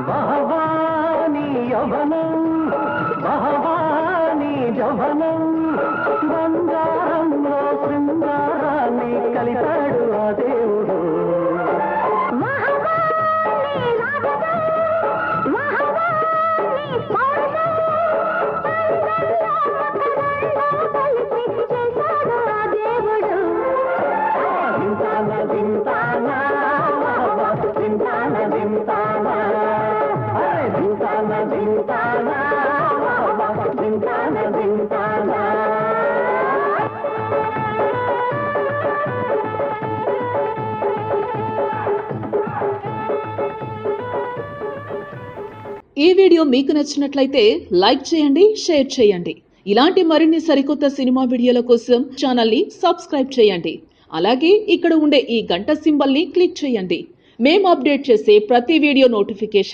బహవాని యవనం బహవాని జవనం బంగారంలో శృంగారాన్ని కలిపాడు ఆ దేవుడు. ఈ వీడియో మీకు నచ్చినట్లయితే లైక్ చేయండి, షేర్ చేయండి. ఇలాంటి మరిన్ని సరికొత్త సినిమా వీడియోల కోసం ఛానల్ ని సబ్స్క్రైబ్ చేయండి. అలాగే ఇక్కడ ఉండే ఈ గంట సింబల్ ని క్లిక్ చేయండి. మేము అప్డేట్ చేసే ప్రతి వీడియో నోటిఫికేషన్